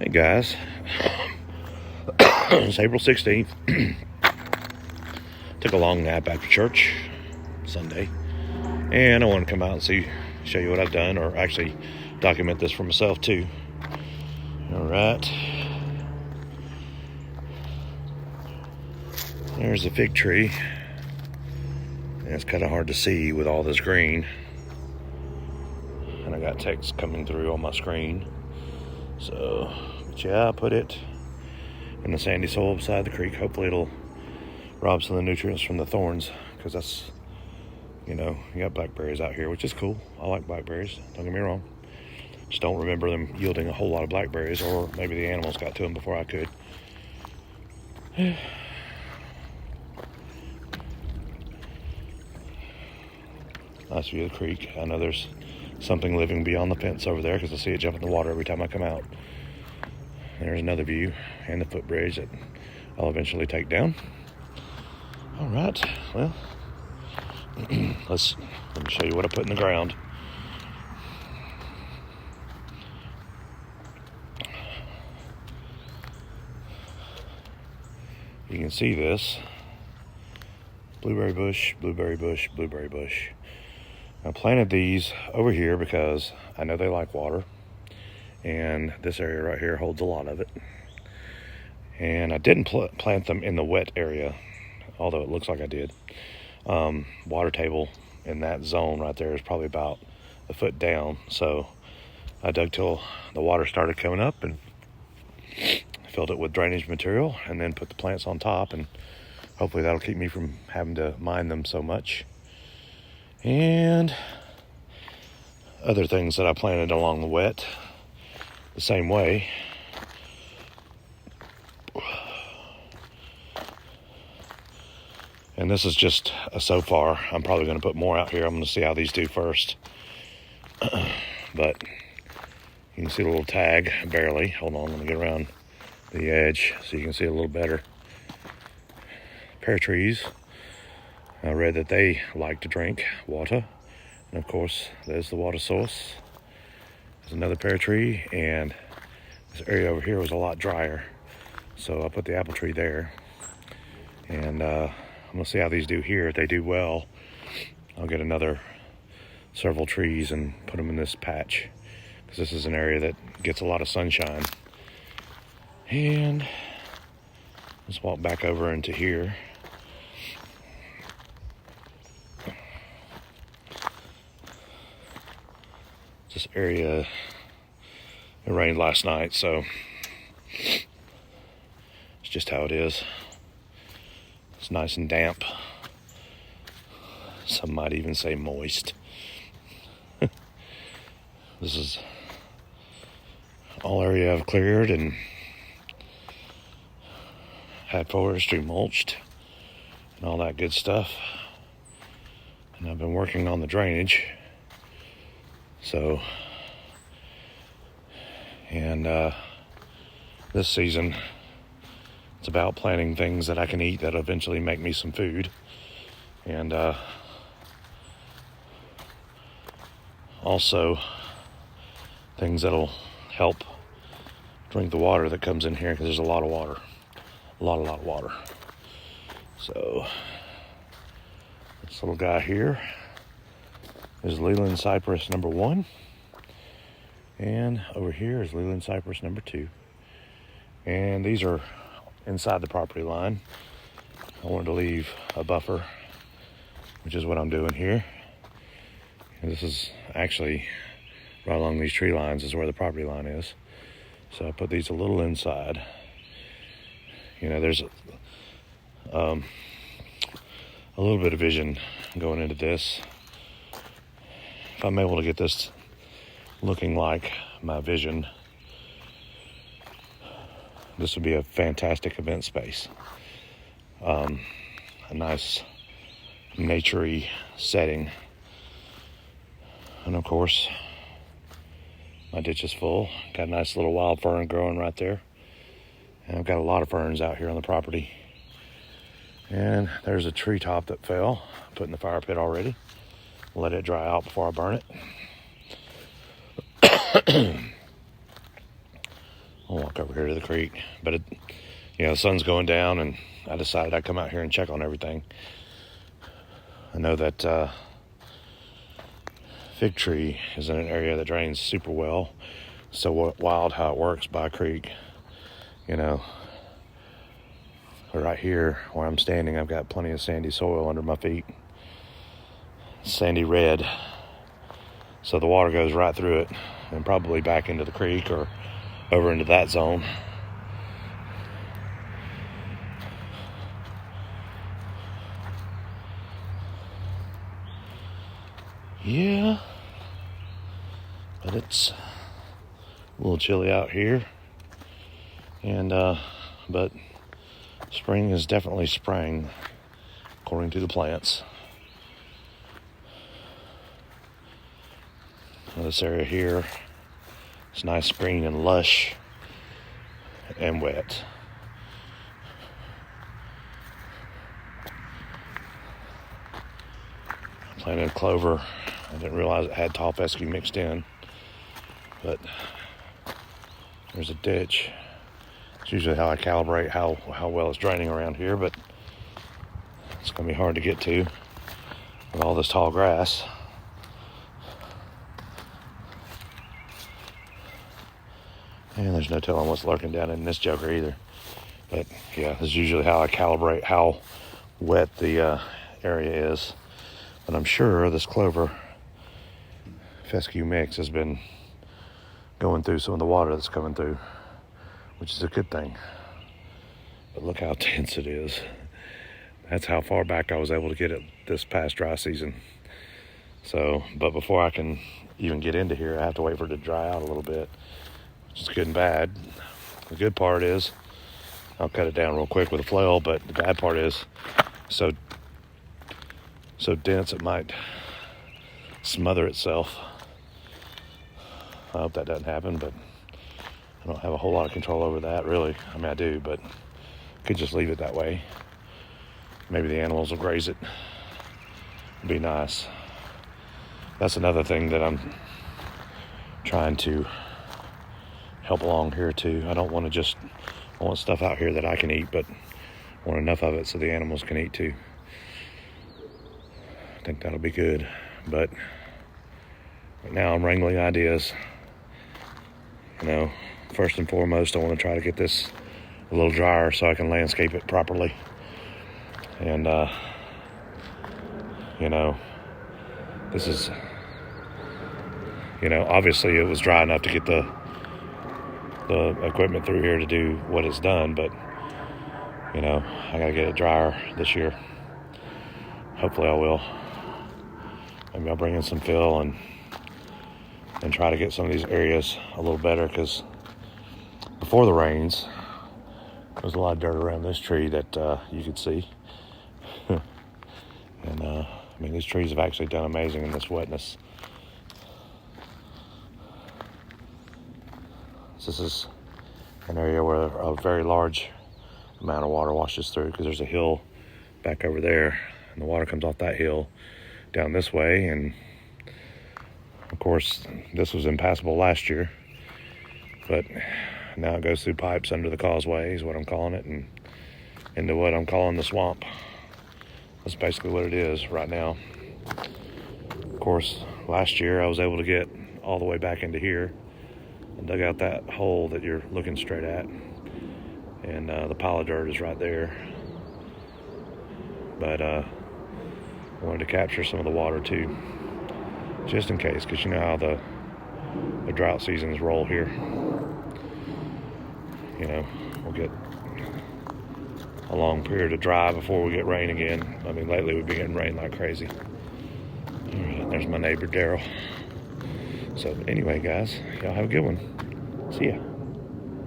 Hey guys, it's April 16th. Took a long nap after church Sunday, and I want to come out and show you what I've done, or actually document this for myself too. All right, there's a fig tree, and it's kind of hard to see with all this green, and I got text coming through on my screen. So, but yeah, I put it in the sandy soil beside the creek. Hopefully it'll rob some of the nutrients from the thorns, because that's, you got blackberries out here, which is cool. I like blackberries, don't get me wrong. Just don't remember them yielding a whole lot of blackberries, or maybe the animals got to them before I could. Nice view of the creek. I know there's something living beyond the fence over there, because I see it jump in the water every time I come out. There's another view, and the footbridge that I'll eventually take down. All right, well, let me show you what I put in the ground. You can see this. Blueberry bush, blueberry bush, blueberry bush. I planted these over here because I know they like water, and this area right here holds a lot of it. And I didn't plant them in the wet area, although it looks like I did. Water table in that zone right there is probably about a foot down, so I dug till the water started coming up and filled it with drainage material, and then put the plants on top, and hopefully that'll keep me from having to mine them so much. And other things that I planted along the wet the same way. And this is just so far. I'm probably going to put more out here. I'm going to see how these do first. But you can see the little tag, barely. Hold on, let me get around the edge so you can see a little better. Pear trees. I read that they like to drink water. And of course, there's the water source. There's another pear tree, and this area over here was a lot drier. So I put the apple tree there. And I'm gonna see how these do here. If they do well, I'll get several trees and put them in this patch, because this is an area that gets a lot of sunshine. And let's walk back over into here. This area, it rained last night, so it's just how it is. It's nice and damp. Some might even say moist. This is all area I've cleared and had forestry mulched and all that good stuff. And I've been working on the drainage. So, and this season, it's about planting things that I can eat that eventually make me some food. And also things that'll help drink the water that comes in here, because there's a lot of water. A lot of water. So, this little guy here is Leland cypress number 1. And over here is Leland cypress number 2. And these are inside the property line. I wanted to leave a buffer, which is what I'm doing here. And this is actually right along these tree lines is where the property line is. So I put these a little inside. There's a little bit of vision going into this. If I'm able to get this looking like my vision, this would be a fantastic event space. A nice naturey setting. And of course, my ditch is full. Got a nice little wild fern growing right there. And I've got a lot of ferns out here on the property. And there's a tree top that fell. Put in the fire pit already. Let it dry out before I burn it. I'll walk over here to the creek. But the sun's going down, and I decided I'd come out here and check on everything. I know that Fig Tree is in an area that drains super well. So wild how it works by a creek. Right here where I'm standing, I've got plenty of sandy soil under my feet. Sandy red. So the water goes right through it and probably back into the creek or over into that zone. Yeah, but it's a little chilly out here, and but spring is definitely sprang, according to the plants. This area here is nice, green, and lush, and wet. I planted clover. I didn't realize it had tall fescue mixed in, but there's a ditch. It's usually how I calibrate how well it's draining around here, but it's going to be hard to get to with all this tall grass. And there's no telling what's lurking down in this joker either. But yeah, this is usually how I calibrate how wet the area is. But I'm sure this clover fescue mix has been going through some of the water that's coming through, which is a good thing. But look how dense it is. That's how far back I was able to get it this past dry season. So, but before I can even get into here, I have to wait for it to dry out a little bit, which is good and bad. The good part is, I'll cut it down real quick with a flail, but the bad part is so dense it might smother itself. I hope that doesn't happen, but I don't have a whole lot of control over that, really. I mean, I do, but I could just leave it that way. Maybe the animals will graze it. It'd be nice. That's another thing that I'm trying to help along here too. I don't want to just, I want stuff out here that I can eat, but I want enough of it so the animals can eat too. I think that'll be good. But right now I'm wrangling ideas. First and foremost, I want to try to get this a little drier so I can landscape it properly. And, this is, obviously it was dry enough to get the equipment through here to do what it's done, but, I got to get it drier this year. Hopefully I will. Maybe I'll bring in some fill and try to get some of these areas a little better, because before the rains, there was a lot of dirt around this tree that you could see. And these trees have actually done amazing in this wetness. This is an area where a very large amount of water washes through, because there's a hill back over there, and the water comes off that hill down this way. And of course, this was impassable last year, but now it goes through pipes under the causeway, is what I'm calling it, and into what I'm calling the swamp. That's basically what it is right now. Of course, last year I was able to get all the way back into here and dug out that hole that you're looking straight at, and the pile of dirt is right there. But I wanted to capture some of the water too, just in case, because you know how the drought seasons roll here. We'll get a long period of dry before we get rain again. Lately we've been getting rain like crazy. All right, there's my neighbor Daryl. So anyway, guys, y'all have a good one. See ya.